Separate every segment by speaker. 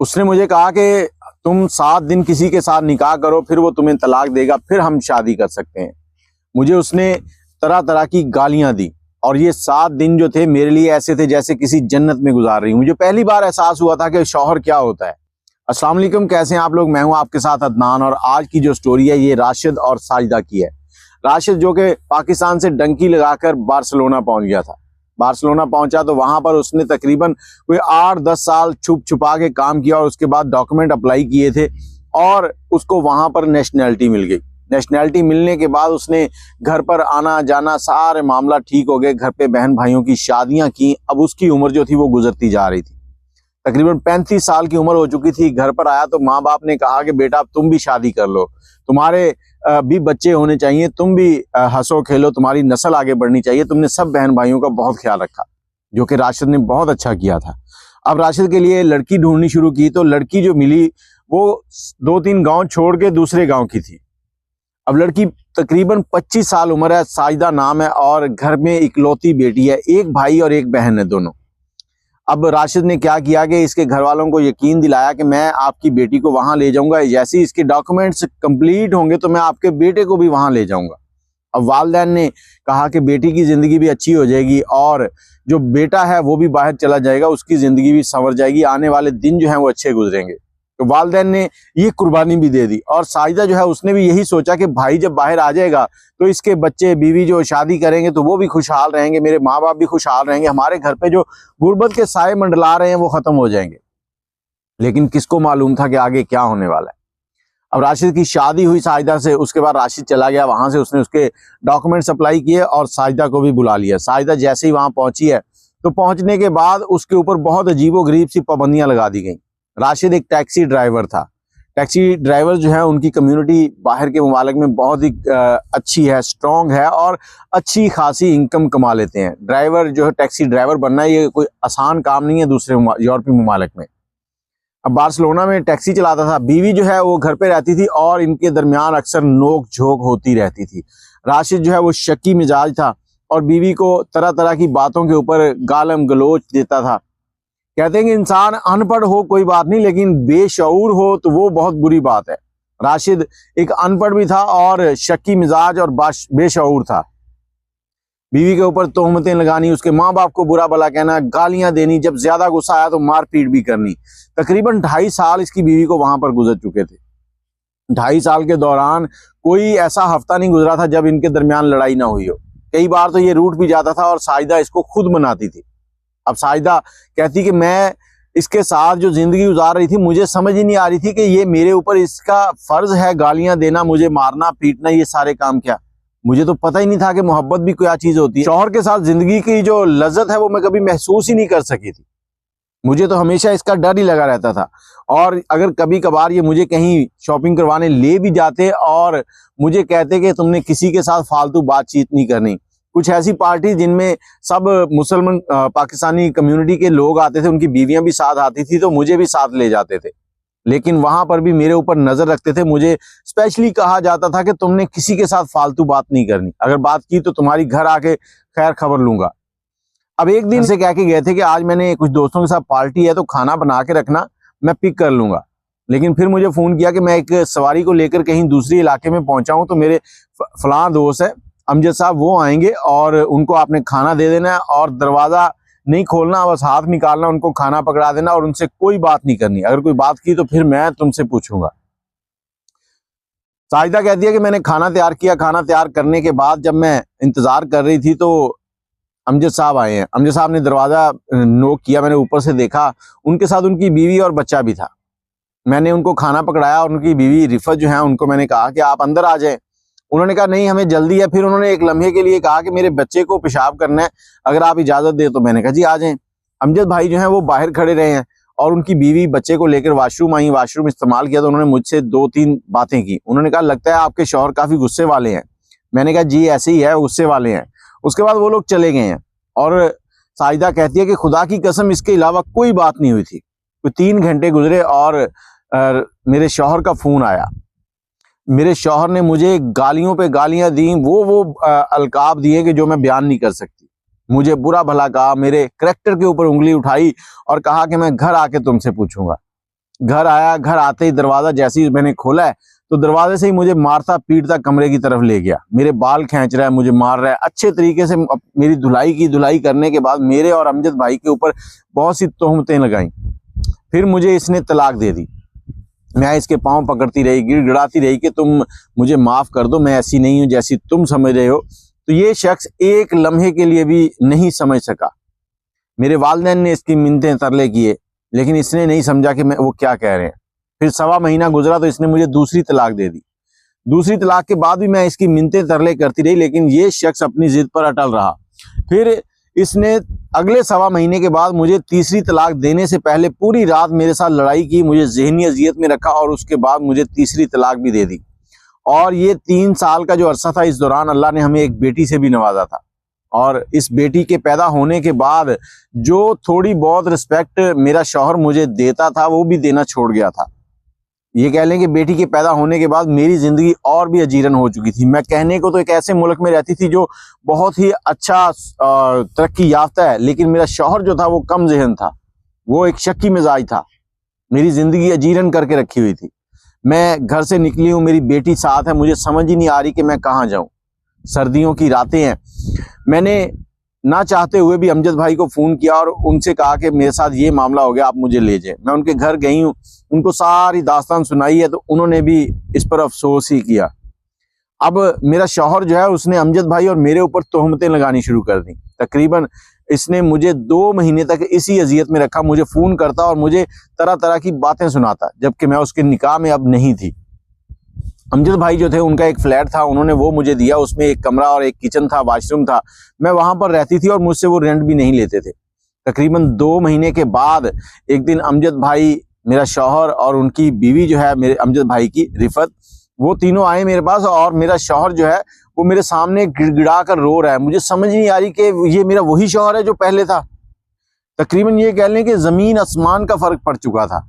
Speaker 1: उसने मुझे कहा कि तुम 7 दिन किसी के साथ निकाह करो, फिर वो तुम्हें तलाक देगा, फिर हम शादी कर सकते हैं। मुझे उसने तरह तरह की गालियां दी और ये 7 दिन जो थे मेरे लिए ऐसे थे जैसे किसी जन्नत में गुजार रही हूं। मुझे पहली बार एहसास हुआ था कि शौहर क्या होता है। अस्सलाम वालेकुम, कैसे हैं आप लोग? मैं हूं आपके साथ अदनान और आज की जो स्टोरी है ये राशिद और साजिदा की है। राशिद जो कि पाकिस्तान से डंकी लगाकर बार्सिलोना पहुंच गया था। बार्सिलोना पहुंचा तो वहां पर उसने तकरीबन कोई 8-10 साल छुप छुपा के काम किया और उसके बाद डॉक्यूमेंट अप्लाई किए थे और उसको वहां पर नेशनैलिटी मिल गई। नेशनैलिटी मिलने के बाद उसने घर पर आना जाना सारे मामला ठीक हो गए, घर पे बहन भाइयों की शादियां की। अब उसकी उम्र जो थी वो गुजरती जा रही थी, तकरीबन 35 साल की उम्र हो चुकी थी। घर पर आया तो माँ बाप ने कहा कि बेटा अब तुम भी शादी कर लो, तुम्हारे भी बच्चे होने चाहिए, तुम भी हंसो खेलो, तुम्हारी नस्ल आगे बढ़नी चाहिए। तुमने सब बहन भाइयों का बहुत ख्याल रखा, जो कि राशिद ने बहुत अच्छा किया था। अब राशिद के लिए लड़की ढूंढनी शुरू की तो लड़की जो मिली वो 2-3 गांव छोड़ के दूसरे गांव की थी। अब लड़की तकरीबन 25 साल उम्र है, साजिदा नाम है और घर में इकलौती बेटी है, एक भाई और एक बहन है दोनों। अब राशिद ने क्या किया कि इसके घर वालों को यकीन दिलाया कि मैं आपकी बेटी को वहां ले जाऊंगा, जैसे ही इसके डॉक्यूमेंट्स कंप्लीट होंगे तो मैं आपके बेटे को भी वहां ले जाऊंगा। अब वालिदैन ने कहा कि बेटी की जिंदगी भी अच्छी हो जाएगी और जो बेटा है वो भी बाहर चला जाएगा, उसकी जिंदगी भी संवर जाएगी, आने वाले दिन जो है वो अच्छे गुजरेंगे। तो वालिदैन ने ये कुर्बानी भी दे दी और साजिदा जो है उसने भी यही सोचा कि भाई जब बाहर आ जाएगा तो इसके बच्चे बीवी जो शादी करेंगे तो वो भी खुशहाल रहेंगे, मेरे माँ बाप भी खुशहाल रहेंगे, हमारे घर पे जो गुर्बत के साए मंडला रहे हैं वो खत्म हो जाएंगे। लेकिन किसको मालूम था कि आगे क्या होने वाला है। अब राशिद की शादी हुई साजिदा से, उसके बाद राशिद चला गया वहां से, उसने उसके डॉक्यूमेंट्स अप्लाई किए और साजिदा को भी बुला लिया। साजिदा जैसे ही वहां पहुंची है तो पहुंचने के बाद उसके ऊपर बहुत अजीबोगरीब सी पाबंदियां लगा दी गई। राशिद एक टैक्सी ड्राइवर था। टैक्सी ड्राइवर जो है उनकी कम्युनिटी बाहर के ममालिक में बहुत ही अच्छी है, स्ट्रॉन्ग है और अच्छी खासी इनकम कमा लेते हैं। ड्राइवर जो है, टैक्सी ड्राइवर बनना ये कोई आसान काम नहीं है दूसरे यूरोपीय ममालिक में। अब बार्सिलोना में टैक्सी चलाता था, बीवी जो है वो घर पे रहती थी और इनके दरमियान अक्सर नोक झोंक होती रहती थी। राशिद जो है वो शक्की मिजाज था और बीवी को तरह तरह की बातों के ऊपर गालम गलोच देता था। कहते हैं कि इंसान अनपढ़ हो कोई बात नहीं, लेकिन बेशऊर हो तो वो बहुत बुरी बात है। राशिद एक अनपढ़ भी था और शक्की मिजाज और बेशऊर था। बीवी के ऊपर तोहमतें लगानी, उसके माँ बाप को बुरा भला कहना, गालियां देनी, जब ज्यादा गुस्सा आया तो मारपीट भी करनी। तकरीबन 2.5 साल इसकी बीवी को वहां पर गुजर चुके थे। 2.5 साल के दौरान कोई ऐसा हफ्ता नहीं गुजरा था जब इनके दरमियान लड़ाई ना हुई हो। कई बार तो ये रूठ भी जाता था और साजिदा इसको खुद मनाती थी। अब साजिदा कहती कि मैं इसके साथ जो जिंदगी गुजार रही थी मुझे समझ ही नहीं आ रही थी कि ये मेरे ऊपर इसका फर्ज है गालियां देना, मुझे मारना पीटना, ये सारे काम क्या। मुझे तो पता ही नहीं था कि मोहब्बत भी क्या चीज होती है। शौहर के साथ जिंदगी की जो लज्जत है वो मैं कभी महसूस ही नहीं कर सकी थी। मुझे तो हमेशा इसका डर ही लगा रहता था और अगर कभी कभार ये मुझे कहीं शॉपिंग करवाने ले भी जाते और मुझे कहते कि तुमने किसी के साथ फालतू बातचीत नहीं करनी। कुछ ऐसी पार्टी जिनमें सब मुसलमान पाकिस्तानी कम्युनिटी के लोग आते थे, उनकी बीवियां भी साथ आती थी तो मुझे भी साथ ले जाते थे, लेकिन वहां पर भी मेरे ऊपर नजर रखते थे। मुझे स्पेशली कहा जाता था कि तुमने किसी के साथ फालतू बात नहीं करनी, अगर बात की तो तुम्हारी घर आके खैर खबर लूंगा। अब एक दिन से कह के गए थे कि आज मैंने कुछ दोस्तों के साथ पार्टी है तो खाना बना के रखना, मैं पिक कर लूंगा। लेकिन फिर मुझे फोन किया कि मैं एक सवारी को लेकर कहीं दूसरी इलाके में पहुंचा हूं, तो मेरे फलां दोस्त है अमजद साहब, वो आएंगे और उनको आपने खाना दे देना है और दरवाजा नहीं खोलना, बस हाथ निकालना, उनको खाना पकड़ा देना और उनसे कोई बात नहीं करनी। अगर कोई बात की तो फिर मैं तुमसे पूछूंगा। साजिदा कहती है कि मैंने खाना तैयार किया। खाना तैयार करने के बाद जब मैं इंतजार कर रही थी तो अमजद साहब आए हैं। अमजद साहब ने दरवाजा नोक किया, मैंने ऊपर से देखा, उनके साथ उनकी बीवी और बच्चा भी था। मैंने उनको खाना पकड़ाया और उनकी बीवी रिफत जो है उनको मैंने कहा कि आप अंदर आ जाएं। उन्होंने कहा नहीं हमें जल्दी है। फिर उन्होंने एक लम्हे के लिए कहा कि मेरे बच्चे को पेशाब करना है, अगर आप इजाजत दे तो। मैंने कहा जी आ जाएं। अमजद भाई जो हैं वो बाहर खड़े रहे हैं और उनकी बीवी बच्चे को लेकर वाशरूम आई, वाशरूम इस्तेमाल किया तो उन्होंने मुझसे 2-3 बातें की। उन्होंने कहा लगता है आपके शौहर काफी गुस्से वाले हैं। मैंने कहा जी ऐसे ही है, गुस्से वाले हैं। उसके बाद वो लोग चले गए हैं और साजिदा कहती है कि खुदा की कसम इसके अलावा कोई बात नहीं हुई थी। तो 3 घंटे गुजरे और मेरे शौहर का फोन आया। मेरे शौहर ने मुझे गालियों पे गालियां दी, वो अलकाब दिए कि जो मैं बयान नहीं कर सकती। मुझे बुरा भला कहा, मेरे करैक्टर के ऊपर उंगली उठाई और कहा कि मैं घर आके तुमसे पूछूंगा। घर आया, घर आते ही दरवाजा जैसे ही मैंने खोला है तो दरवाजे से ही मुझे मारता पीटता कमरे की तरफ ले गया। मेरे बाल खींच रहा है, मुझे मार रहा है अच्छे तरीके से। मेरी धुलाई करने के बाद मेरे और अमजद भाई के ऊपर बहुत सी तोहमतें लगाई। फिर मुझे इसने तलाक दे दी। मैं इसके पांव पकड़ती रही, गिड़गिड़ाती रही कि तुम मुझे माफ कर दो, मैं ऐसी नहीं हूं जैसी तुम समझ रहे हो। तो ये शख्स एक लम्हे के लिए भी नहीं समझ सका। मेरे वालिदैन ने इसकी मिन्नतें तरले किए, लेकिन इसने नहीं समझा कि वो क्या कह रहे हैं। फिर 1.25 महीना गुजरा तो इसने मुझे दूसरी तलाक दे दी। दूसरी तलाक के बाद भी मैं इसकी मिन्नतें तरले करती रही, लेकिन ये शख्स अपनी जिद पर अटल रहा। फिर इसने अगले 1.25 महीने के बाद मुझे तीसरी तलाक देने से पहले पूरी रात मेरे साथ लड़ाई की, मुझे ज़हनी अजियत में रखा और उसके बाद मुझे तीसरी तलाक भी दे दी। और ये 3 साल का जो अरसा था, इस दौरान अल्लाह ने हमें एक बेटी से भी नवाजा था। और इस बेटी के पैदा होने के बाद जो थोड़ी बहुत रिस्पेक्ट मेरा शौहर मुझे देता था वो भी देना छोड़ गया था। ये कह लें कि बेटी के पैदा होने के बाद मेरी जिंदगी और भी अजीरन हो चुकी थी। मैं कहने को तो एक ऐसे मुल्क में रहती थी जो बहुत ही अच्छा तरक्की याफ्ता है, लेकिन मेरा शौहर जो था वो कम ज़हन था, वो एक शक्की मिजाज था। मेरी जिंदगी अजीरन करके रखी हुई थी। मैं घर से निकली हूँ, मेरी बेटी साथ है, मुझे समझ ही नहीं आ रही कि मैं कहाँ जाऊँ। सर्दियों की रातें हैं। मैंने ना चाहते हुए भी अमजद भाई को फ़ोन किया और उनसे कहा कि मेरे साथ ये मामला हो गया, आप मुझे ले जाएं। मैं उनके घर गई हूँ, उनको सारी दास्तान सुनाई है, तो उन्होंने भी इस पर अफसोस ही किया। अब मेरा शौहर जो है उसने अमजद भाई और मेरे ऊपर तोहमतें लगानी शुरू कर दी। तकरीबन इसने मुझे 2 महीने तक इसी अजियत में रखा। मुझे फ़ोन करता और मुझे तरह तरह की बातें सुनाता, जबकि मैं उसके निकाह में अब नहीं थी। अमजद भाई जो थे उनका एक फ्लैट था, उन्होंने वो मुझे दिया। उसमें एक कमरा और एक किचन था, वॉशरूम था। मैं वहां पर रहती थी और मुझसे वो रेंट भी नहीं लेते थे। तकरीबन 2 महीने के बाद एक दिन अमजद भाई, मेरा शौहर और उनकी बीवी जो है मेरे अमजद भाई की, रिफत, वो तीनों आए मेरे पास और मेरा शौहर जो है वो मेरे सामने गिड़गिड़ा कर रो रहा है। मुझे समझ नहीं आ रही कि ये मेरा वही शौहर है जो पहले था। तकरीबन ये कह लें कि जमीन आसमान का फर्क पड़ चुका था।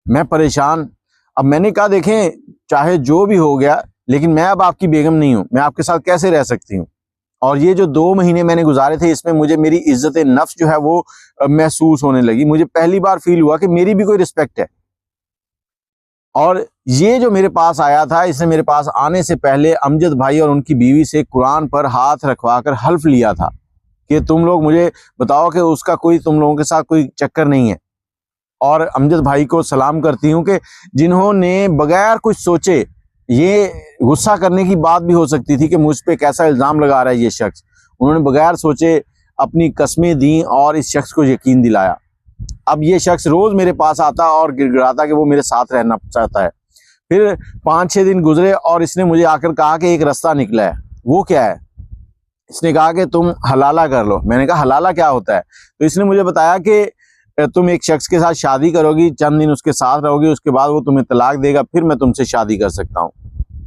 Speaker 1: मैं परेशान। अब मैंने कहा देखें, चाहे जो भी हो गया, लेकिन मैं अब आपकी बेगम नहीं हूं, मैं आपके साथ कैसे रह सकती हूं। और ये जो 2 महीने मैंने गुजारे थे, इसमें मुझे मेरी इज्जत नफ्स जो है वो महसूस होने लगी। मुझे पहली बार फील हुआ कि मेरी भी कोई रिस्पेक्ट है। और ये जो मेरे पास आया था, इसने मेरे पास आने से पहले अमजद भाई और उनकी बीवी से कुरान पर हाथ रखवा कर हल्फ लिया था कि तुम लोग मुझे बताओ कि उसका कोई तुम लोगों के साथ कोई चक्कर नहीं है। और अमजद भाई को सलाम करती हूँ कि जिन्होंने बगैर कुछ सोचे, ये गुस्सा करने की बात भी हो सकती थी कि मुझ पे कैसा इल्ज़ाम लगा रहा है ये शख्स, उन्होंने बगैर सोचे अपनी कस्में दी और इस शख्स को यकीन दिलाया। अब ये शख्स रोज़ मेरे पास आता और गिड़गिड़ाता कि वो मेरे साथ रहना चाहता है। फिर 5-6 दिन गुजरे और इसने मुझे आकर कहा कि एक रास्ता निकला है। वो क्या है? इसने कहा कि तुम हलाला कर लो। मैंने कहा हलाला क्या होता है? तो इसने मुझे बताया कि तुम एक शख्स के साथ शादी करोगी, चंद दिन उसके साथ रहोगी, उसके बाद वो तुम्हें तलाक देगा, फिर मैं तुमसे शादी कर सकता हूँ।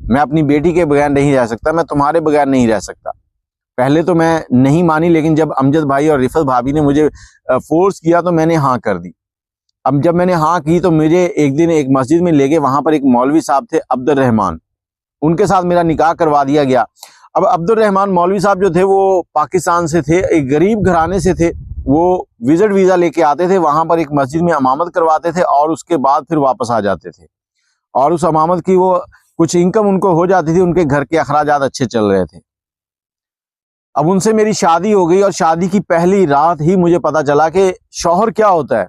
Speaker 1: मैं अपनी बेटी के बगैर नहीं रह सकता, मैं तुम्हारे बगैर नहीं रह सकता। पहले तो मैं नहीं मानी, लेकिन जब अमजद भाई और रिफत भाभी ने मुझे फोर्स किया तो मैंने हाँ कर दी। अब जब मैंने हाँ की तो मुझे एक दिन एक मस्जिद में ले गए। वहां पर एक मौलवी साहब थे, अब्दुल रहमान, उनके साथ मेरा निकाह करवा दिया गया। अब अब्दुल रहमान मौलवी साहब जो थे वो पाकिस्तान से थे, एक गरीब घराने से थे। वो विजिट वीज़ा लेके आते थे, वहां पर एक मस्जिद में अमामत करवाते थे और उसके बाद फिर वापस आ जाते थे। और उस अमामत की वो कुछ इनकम उनको हो जाती थी, उनके घर के अखराजात अच्छे चल रहे थे। अब उनसे मेरी शादी हो गई और शादी की पहली रात ही मुझे पता चला कि शौहर क्या होता है।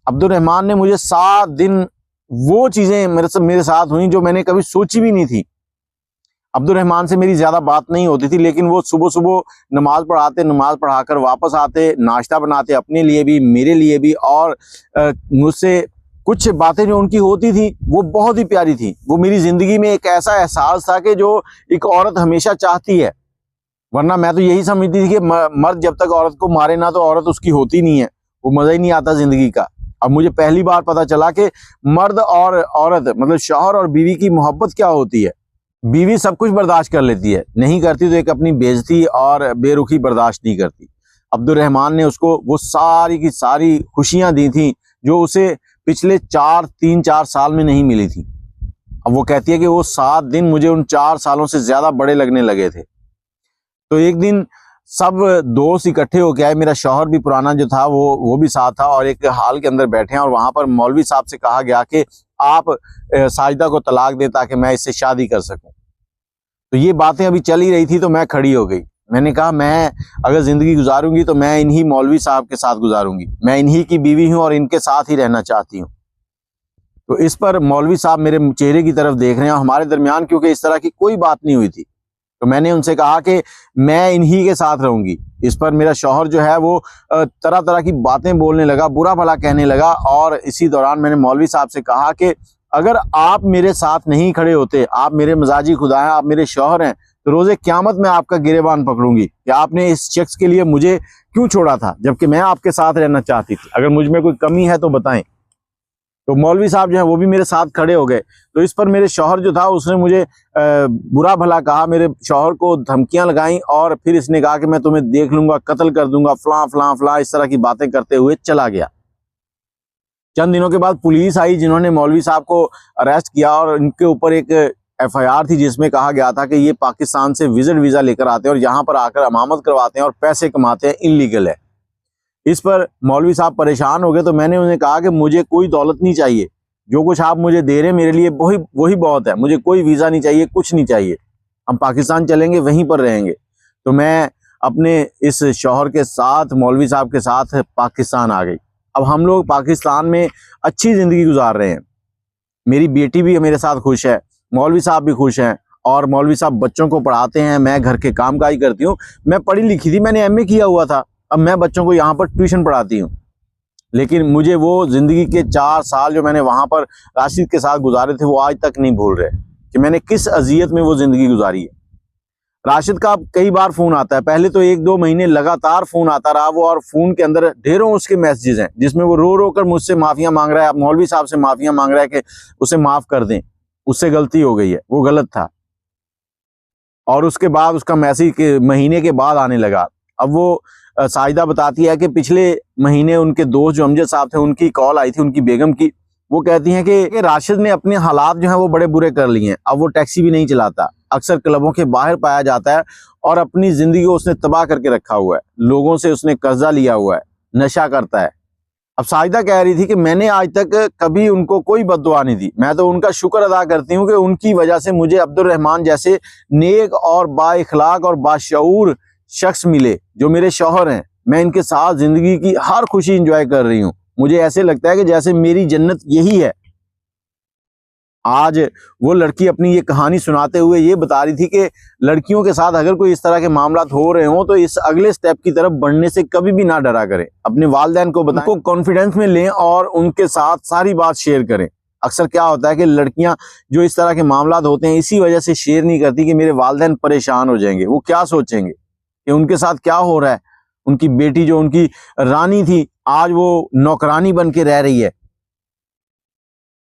Speaker 1: अब्दुल रहमान ने मुझे 7 दिन वो चीज़ें मेरे साथ हुई जो मैंने कभी सोची भी नहीं थी। अब्दुल रहमान से मेरी ज़्यादा बात नहीं होती थी, लेकिन वो सुबह सुबह नमाज पढ़ाते, नमाज पढ़ाकर वापस आते, नाश्ता बनाते अपने लिए भी, मेरे लिए भी, और मुझसे कुछ बातें जो उनकी होती थी वो बहुत ही प्यारी थी। वो मेरी ज़िंदगी में एक ऐसा एहसास था कि जो एक औरत हमेशा चाहती है। वरना मैं तो यही समझती थी कि मर्द जब तक औरत को मारे ना तो औरत उसकी होती नहीं है, वो मज़ा ही नहीं आता ज़िंदगी का। अब मुझे पहली बार पता चला कि मर्द और औरत, मतलब शौहर और बीवी की मोहब्बत क्या होती है। बीवी सब कुछ बर्दाश्त कर लेती है, नहीं करती तो एक अपनी बेइज्जती और बेरुखी बर्दाश्त नहीं करती। अब्दुल रहमान ने उसको वो सारी की सारी खुशियां दी थी जो उसे पिछले 3-4 साल में नहीं मिली थी। अब वो कहती है कि वो 7 दिन मुझे उन 4 सालों से ज्यादा बड़े लगने लगे थे। तो एक दिन सब दोस्त इकट्ठे होके आए, मेरा शौहर भी पुराना जो था वो भी साथ था, और एक हाल के अंदर बैठे हैं और वहां पर मौलवी साहब से कहा गया कि आप साजिदा को तलाक दें ताकि मैं इससे शादी कर सकूं। तो ये बातें अभी चल ही रही थी तो मैं खड़ी हो गई। मैंने कहा मैं अगर जिंदगी गुजारूंगी तो मैं इन्हीं मौलवी साहब के साथ गुजारूंगी, मैं इन्हीं की बीवी हूं और इनके साथ ही रहना चाहती हूं। तो इस पर मौलवी साहब मेरे चेहरे की तरफ देख रहे हैं, हमारे दरमियान क्योंकि इस तरह की कोई बात नहीं हुई थी। तो मैंने उनसे कहा कि मैं इन्हीं के साथ रहूंगी। इस पर मेरा शौहर जो है वो तरह तरह की बातें बोलने लगा, बुरा भला कहने लगा। और इसी दौरान मैंने मौलवी साहब से कहा कि अगर आप मेरे साथ नहीं खड़े होते, आप मेरे मजाजी खुदा हैं, आप मेरे शौहर हैं, तो रोजे क़यामत में आपका गिरेबान पकड़ूंगी कि आपने इस शख्स के लिए मुझे क्यों छोड़ा था जबकि मैं आपके साथ रहना चाहती थी। अगर मुझ में कोई कमी है तो बताएं। तो मौलवी साहब जो है वो भी मेरे साथ खड़े हो गए। तो इस पर मेरे शौहर जो था उसने मुझे बुरा भला कहा, मेरे शौहर को धमकियां लगाई और फिर इसने कहा कि मैं तुम्हें देख लूंगा, कत्ल कर दूंगा, फलां फलां फलां, इस तरह की बातें करते हुए चला गया। चंद दिनों के बाद पुलिस आई जिन्होंने मौलवी साहब को अरेस्ट किया और इनके ऊपर एक FIR थी जिसमें कहा गया था कि ये पाकिस्तान से विजिट वीज़ा लेकर आते हैं और यहाँ पर आकर अमामत करवाते हैं और पैसे कमाते हैं, इनलीगल है। इस पर मौलवी साहब परेशान हो गए। तो मैंने उन्हें कहा कि मुझे कोई दौलत नहीं चाहिए, जो कुछ आप मुझे दे रहे हैं मेरे लिए वही बहुत है, मुझे कोई वीज़ा नहीं चाहिए, कुछ नहीं चाहिए, हम पाकिस्तान चलेंगे, वहीं पर रहेंगे। तो मैं अपने इस शौहर के साथ, मौलवी साहब के साथ पाकिस्तान आ गई। अब हम लोग पाकिस्तान में अच्छी ज़िंदगी गुजार रहे हैं। मेरी बेटी भी मेरे साथ खुश है, मौलवी साहब भी खुश हैं और मौलवी साहब बच्चों को पढ़ाते हैं, मैं घर के काम काज करती हूँ। मैं पढ़ी लिखी थी, मैंने MA किया हुआ था, अब मैं बच्चों को यहाँ पर ट्यूशन पढ़ाती हूँ। लेकिन मुझे वो ज़िंदगी के 4 साल जो मैंने वहाँ पर राशिद के साथ गुजारे थे वो आज तक नहीं भूल रहे कि मैंने किस अजियत में वो ज़िंदगी गुजारी है। राशिद का कई बार फ़ोन आता है, पहले तो 1-2 महीने लगातार फ़ोन आता रहा वो, और फ़ोन के अंदर ढेरों उसके मैसेजेस हैं जिसमें वो रो रो कर मुझसे माफ़िया मांग रहा है, मौलवी साहब से माफ़िया मांग रहा है कि उसे माफ़ कर दें, उससे गलती हो गई है, वो गलत था। और उसके बाद उसका मैसेज के महीने के बाद आने लगा। अब वो साजिदा बताती है कि पिछले महीने उनके दोस्त जो अमजद साहब थे उनकी कॉल आई थी, उनकी बेगम की। वो कहती हैं कि राशिद ने अपने हालात जो हैं वो बड़े बुरे कर लिए हैं, अब वो टैक्सी भी नहीं चलाता, अक्सर क्लबों के बाहर पाया जाता है और अपनी ज़िंदगी को उसने तबाह करके रखा हुआ है, लोगों से उसने कर्जा लिया हुआ है, नशा करता है। अब साजिदा कह रही थी कि मैंने आज तक कभी उनको कोई बद्दुआ नहीं दी, मैं तो उनका शुक्र अदा करती हूँ कि उनकी वजह से मुझे अब्दुल रहमान जैसे नेक और बाइखलाक और बाशऊर शख्स मिले जो मेरे शौहर हैं। मैं इनके साथ ज़िंदगी की हर खुशी इंजॉय कर रही हूँ, मुझे ऐसे लगता है कि जैसे मेरी जन्नत यही है। आज वो लड़की अपनी ये कहानी सुनाते हुए ये बता रही थी कि लड़कियों के साथ अगर कोई इस तरह के मामला हो रहे हो तो इस अगले स्टेप की तरफ बढ़ने से कभी भी ना डरा करें, अपने वालिदैन को बताएं, उनको कॉन्फिडेंस में लें और उनके साथ सारी बात शेयर करें। अक्सर क्या होता है कि लड़कियां जो इस तरह के मामला होते हैं इसी वजह से शेयर नहीं करती कि मेरे वालिदैन परेशान हो जाएंगे, वो क्या सोचेंगे कि उनके साथ क्या हो रहा है। उनकी बेटी जो उनकी रानी थी आज वो नौकरानी बन के रह रही है।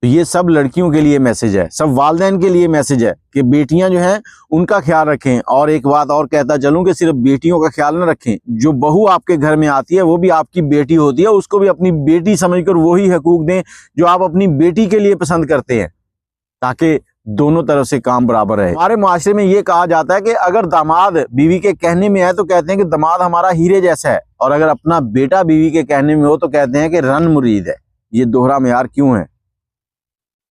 Speaker 1: तो ये सब लड़कियों के लिए मैसेज है, सब वालिदैन के लिए मैसेज है कि बेटियां जो हैं उनका ख्याल रखें। और एक बात और कहता चलूं कि सिर्फ बेटियों का ख्याल न रखें, जो बहू आपके घर में आती है वो भी आपकी बेटी होती है, उसको भी अपनी बेटी समझकर वही हकूक दें जो आप अपनी बेटी के लिए पसंद करते हैं, ताकि दोनों तरफ से काम बराबर रहे। हमारे माशरे में ये कहा जाता है कि अगर दामाद बीवी के कहने में है तो कहते हैं कि दामाद हमारा हीरे जैसा है, और अगर अपना बेटा बीवी के कहने में हो तो कहते हैं कि रन मुरीद है। ये दोहरा मेयार क्यों है?